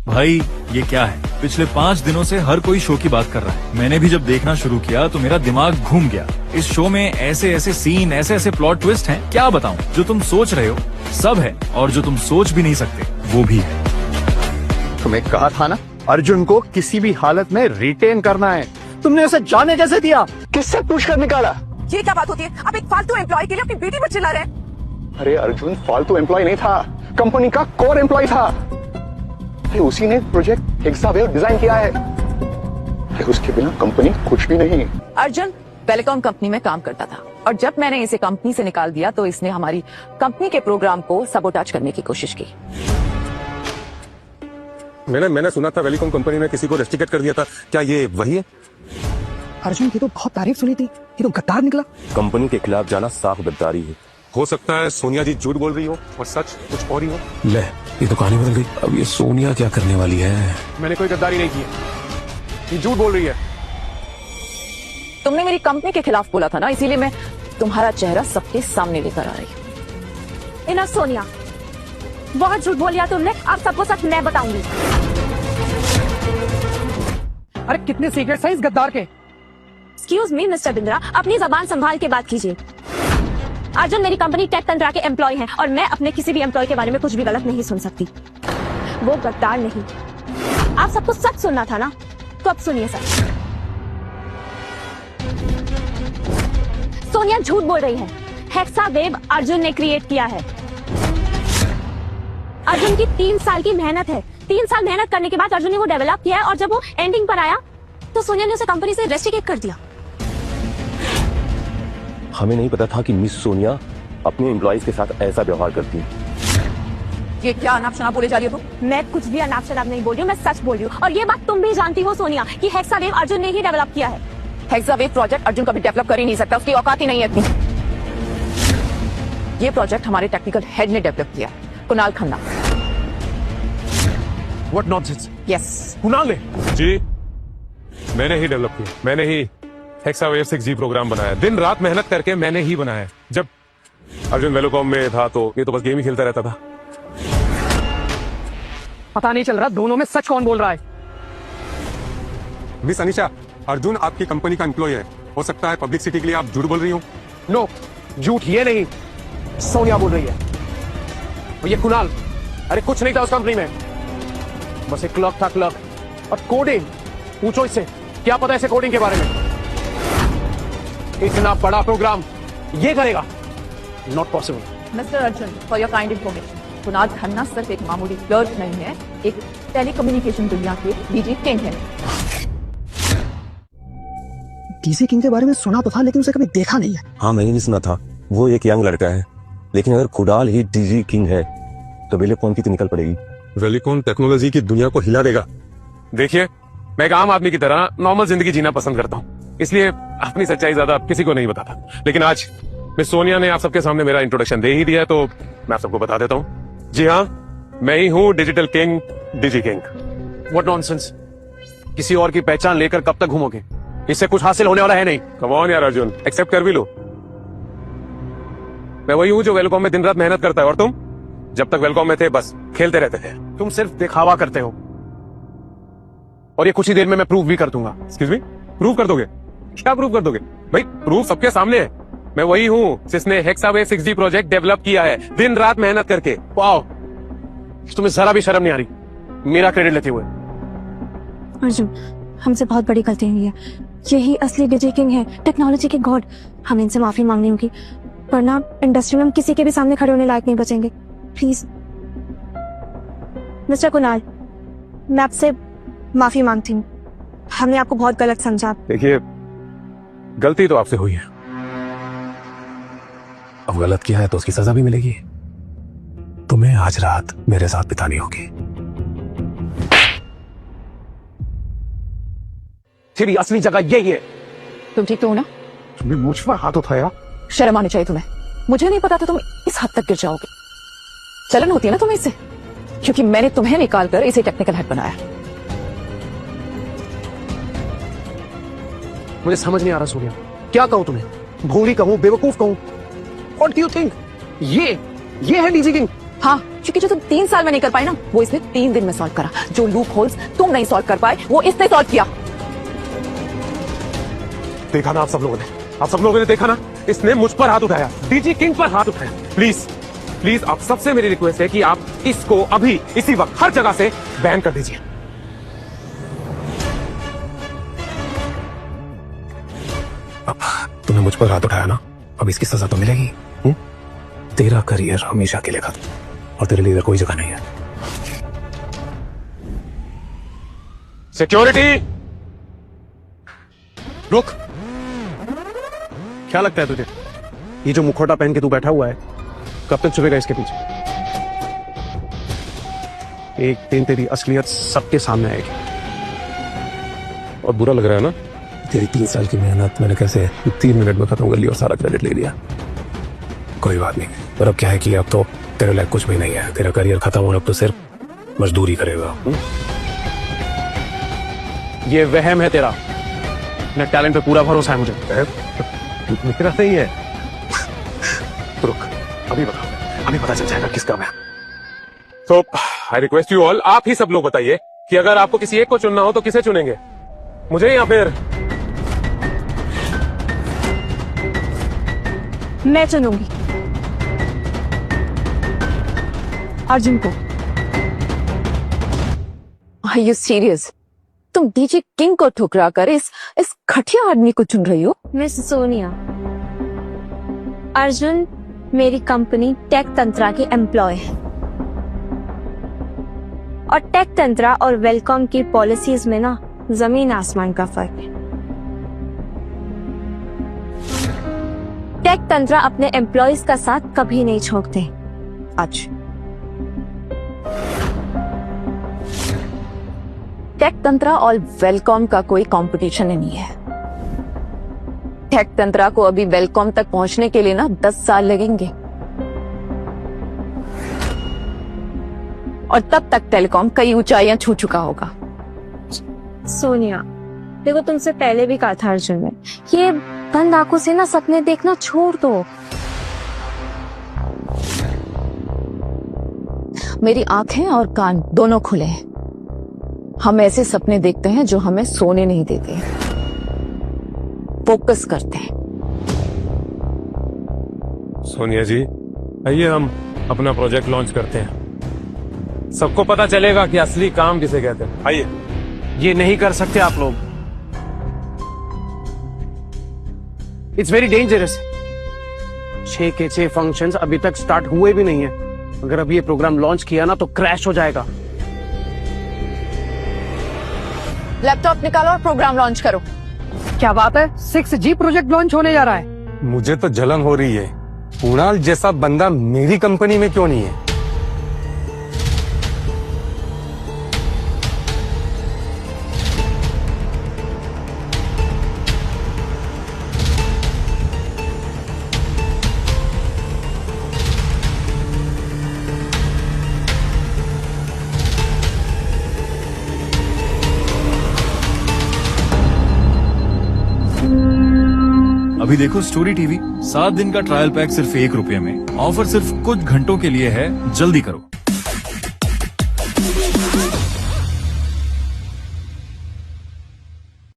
भाई ये क्या है, पिछले 5 दिनों से हर कोई शो की बात कर रहा है। मैंने भी जब देखना शुरू किया तो मेरा दिमाग घूम गया। इस शो में ऐसे ऐसे सीन, ऐसे ऐसे प्लॉट ट्विस्ट हैं, क्या बताऊं। जो तुम सोच रहे हो सब है, और जो तुम सोच भी नहीं सकते वो भी है। तुम्हें कहा था ना, अर्जुन को किसी भी हालत में रिटेन करना है। तुमने उसे जाने कैसे दिया? किससे पूछ कर निकाला? ये क्या बात होती है? आप एक फालतू एम्प्लॉय के लिए अपनी बेटी पर चिल्ला रहे हैं। अरे अर्जुन फालतू एम्प्लॉय नहीं था, कंपनी का कोर एम्प्लॉय था। उसी ने प्रोजेक्ट हेक्सावेव डिजाइन किया है। उसके बिना कंपनी कुछ भी नहीं। अर्जुन टेलीकॉम कंपनी में काम करता था, और जब मैंने इसे कंपनी से निकाल दिया तो इसने हमारी कंपनी के प्रोग्राम को सबोटाज करने की कोशिश की। मैंने सुना था वेलिकॉम कंपनी ने किसी को रेस्ट्रिकेट कर दिया था, क्या ये वही है? अर्जुन की तो बहुत तारीफ सुनी थी, ये तो गद्दार निकला। कंपनी के खिलाफ जाना साफ गद्दारी है। हो सकता है सोनिया जी झूठ बोल रही हो और सच कुछ और ही हो। ले, ये तो कहानी बदल गई। अब ये सोनिया क्या करने वाली है? मैंने कोई गद्दारी नहीं की, ये झूठ बोल रही है। तुमने मेरी कंपनी के खिलाफ बोला था ना, इसीलिए मैं तुम्हारा चेहरा सबके सामने लेकर आ रही हूँ। इना सोनिया, बहुत झूठ बोल लिया तुमने, अब सबको सच मैं बताऊंगी। अरे कितने सीक्रेट्स हैं इस गद्दार के? एक्सक्यूज मी मिस्टर बिंद्रा, अपनी जबान संभाल के बात कीजिए। अर्जुन मेरी कंपनी टेक तंत्रा के एम्प्लॉय हैं, और मैं अपने किसी भी एम्प्लॉय के बारे में कुछ भी गलत नहीं सुन सकती। वो गद्दार नहीं। आप सबको सच सुनना था ना, तो अब सुनिए सच। सोनिया झूठ बोल रही है। हेक्सावेव अर्जुन ने क्रिएट किया है। अर्जुन की 3 साल की मेहनत है। 3 साल मेहनत करने के बाद अर्जुन ने वो डेवलप किया है, और जब वो एंडिंग पर आया तो सोनिया ने उसे कंपनी से रेस्ट्रिकेट कर दिया। हमें नहीं पता था कि मिस सोनिया अपने एम्प्लॉइज के साथ ऐसा व्यवहार करती है। ये क्या अनाप शनाप बोले जा रही हो तुम? मैं कुछ भी अनाप शनाप नहीं बोल रही हूँ, मैं सच बोल रही हूँ। और ये बात तुम भी जानती हो सोनिया, कि हेक्सावेव अर्जुन ने ही डेवलप किया है। हेक्सावेव प्रोजेक्ट अर्जुन कभी डेवलप कर ही नहीं सकता, उसकी औकात ही नहीं है इतनी। ये प्रोजेक्ट हमारे टेक्निकल हेड ने डेवलप किया, Kunal Khanna. What nonsense? Yes, Kunal ने? जी, मैंने ही डेवलप किया, मैंने ही हेक्सावेव 6G प्रोग्राम बनाया। दिन रात मेहनत करके मैंने ही बनाया। जब अर्जुन वेलोकॉम में था तो ये तो बस गेम ही खेलता रहता था। पता नहीं चल रहा दोनों में सच कौन बोल रहा है। मिस अनिशा, अर्जुन आपकी कंपनी का एम्प्लॉय है। हो सकता है पब्लिसिटी के लिए आप झूठ बोल रही हो। नो, झूठ ये नहीं, सोनिया बोल रही है। और ये कुणाल, अरे कुछ नहीं था उस कंपनी में, बस एक क्लर्क था, क्लर्क। और कोडिंग, पूछो इससे क्या पता है इसे कोडिंग के बारे में। इतना बड़ा प्रोग्राम ये करेगा, not possible. Mister Arjun, for your kind information, Kunal Khanna सिर्फ एक मामूली क्लर्क नहीं है, एक टेलीकम्युनिकेशन दुनिया के डीजी किंग है। डीजे किंग के बारे में सुना तो था, लेकिन उसे कभी देखा नहीं है। हाँ, मैंने भी सुना था। वो एक यंग लड़का है, लेकिन अगर कुणाल ही डीजी किंग है तो वेलिकॉम की तो निकल पड़ेगी। वेलिकॉम टेक्नोलॉजी की दुनिया को हिला देगा। देखिए, मैं एक आम आदमी की तरह नॉर्मल जिंदगी जीना पसंद करता हूँ, इसलिए अपनी सच्चाई ज्यादा किसी को नहीं बताता। लेकिन आज मिस सोनिया ने आप सबके सामने मेरा इंट्रोडक्शन दे ही दिया है, तो मैं आप सबको बता देता हूँ। जी हाँ, मैं ही हूँ digital king, DG king. What nonsense, किसी और की पहचान लेकर कब तक घूमोगे? इससे कुछ हासिल होने वाला है नहीं। कम ऑन यार अर्जुन, एक्सेप्ट कर भी लो। मैं वही हूँ जो वेलकॉम में दिन रात मेहनत करता है, और तुम जब तक वेलकॉम में थे बस खेलते रहते थे। तुम सिर्फ दिखावा करते हो, और ये कुछ ही देर में मैं प्रूव भी कर दूंगा। एक्सक्यूज मी, प्रूव कर दोगे? क्या प्रूव कर दोगे भाई? प्रूफ सबके सामने है। मैं वही हूँ जिसने हेक्सावेव 6G प्रोजेक्ट डेवलप किया है, दिन रात मेहनत करके। वाओ, तुम्हें जरा भी शर्म नहीं आ रही मेरा क्रेडिट लेते हुए? अर्जुन, हमसे बहुत बड़ी गलती हुई है। यही असली डीजे किंग है, टेक्नोलॉजी के गॉड। हमें इनसे माफी मांगनी होगी, वरना इंडस्ट्री में हम किसी के भी सामने खड़े होने लायक नहीं बचेंगे। प्लीज मिस्टर कुणाल, मैं आपसे माफी मांगती हूँ। हमने आपको बहुत गलत समझा। देखिए, गलती तो आपसे हुई है, अब गलत किया है तो उसकी सजा भी मिलेगी। तुम्हें आज रात मेरे साथ बितानी होगी। तेरी असली जगह यही है। तुम ठीक तो हो ना? तुमने मुझ पर हाथ उठाया। शर्म आनी चाहिए तुम्हें। मुझे नहीं पता था तुम इस हद तक गिर जाओगे। चलन होती है ना तुम्हें इससे, क्योंकि मैंने तुम्हें निकाल कर इसे टेक्निकल हेड बनाया। मुझे समझ नहीं आ रहा सोनिया, क्या कहूं तुम्हें? भोली कहूं, बेवकूफ कहूं? What do you think? ये है डीजी किंग, हाँ, क्योंकि जो तुम 3 साल में नहीं कर पाए ना, वो इसने 3 दिन में सॉल्व करा। जो लूप होल्स तुम नहीं सॉल्व कर पाए, वो इसने सॉल्व किया। देखा ना आप सब लोगों ने देखा ना, इसने मुझ पर हाथ उठाया, डीजी किंग पर हाथ उठाया। प्लीज प्लीज आप सबसे मेरी रिक्वेस्ट है कि आप इसको अभी इसी वक्त हर जगह से बैन कर दीजिए। अब तूने मुझ पर हाथ उठाया ना, अब इसकी सजा तो मिलेगी। तेरा करियर हमेशा के लिए खत्म और तेरे लिए इधर कोई जगह नहीं है। सिक्योरिटी रुक। क्या लगता है तुझे, ये जो मुखौटा पहन के तू बैठा हुआ है, कब तक छुपेगा इसके पीछे? एक दिन तेरी असलियत सबके सामने आएगी। और बुरा लग रहा है ना? तेरी 3 साल की मेहनत मैंने कैसे 3 मिनट में खत्म कर ली और सारा क्रेडिट ले लिया। कोई बात नहीं, पर अब क्या है कि अब तो तेरे लायक कुछ भी नहीं है। तेरा करियर खत्म होने, अब तो सिर्फ मजदूरी करेगा। ये वहम है तेरा, मेरे टैलेंट पे पूरा भरोसा है मुझे। मेरा नहीं है। रुक, अभी पता चल जाएगा किसका मैं। तो आई रिक्वेस्ट यू ऑल, आप ही सब लोग बताइए कि अगर आपको किसी एक को चुनना हो तो किसे चुनेंगे, मुझे या फिर? मैं चुनूंगी अर्जुन को। Are you serious? तुम डीजे किंग को ठुकरा कर इस घटिया आदमी को चुन रही हो? मिस सोनिया, अर्जुन मेरी कंपनी टेक तंत्रा के एम्प्लॉय है और टेक तंत्रा और वेलकॉम की पॉलिसीज में ना जमीन आसमान का फर्क है। टेक तंत्रा अपने एम्प्लॉयज का साथ कभी नहीं छोड़ते। आज टेक तंत्रा और वेलकॉम का कोई कंपटीशन नहीं है। टेक तंत्रा को अभी वेलकॉम तक पहुंचने के लिए ना 10 साल लगेंगे और तब तक टेलीकॉम कई ऊंचाइयां छू चुका होगा। सोनिया, देखो तुमसे पहले भी कहा था अर्जुन ने, ये बंद आंखों से ना सपने देखना छोड़ दो। मेरी आंखें और कान दोनों खुले हैं। हम ऐसे सपने देखते हैं जो हमें सोने नहीं देते, फोकस करते हैं। सोनिया जी, आइए हम अपना प्रोजेक्ट लॉन्च करते हैं। सबको पता चलेगा कि असली काम किसे कहते हैं। आइए। ये नहीं कर सकते आप लोग, इट्स वेरी डेंजरस। 6 के 6 फंक्शंस अभी तक स्टार्ट हुए भी नहीं है। अगर अभी ये प्रोग्राम लॉन्च किया ना तो क्रैश हो जाएगा। लैपटॉप निकालो और प्रोग्राम लॉन्च करो। क्या बात है, 6G प्रोजेक्ट लॉन्च होने जा रहा है। मुझे तो जलन हो रही है, कुणाल जैसा बंदा मेरी कंपनी में क्यों नहीं है? अभी देखो स्टोरी टीवी, 7 दिन का ट्रायल पैक सिर्फ ₹1 में। ऑफर सिर्फ कुछ घंटों के लिए है, जल्दी करो।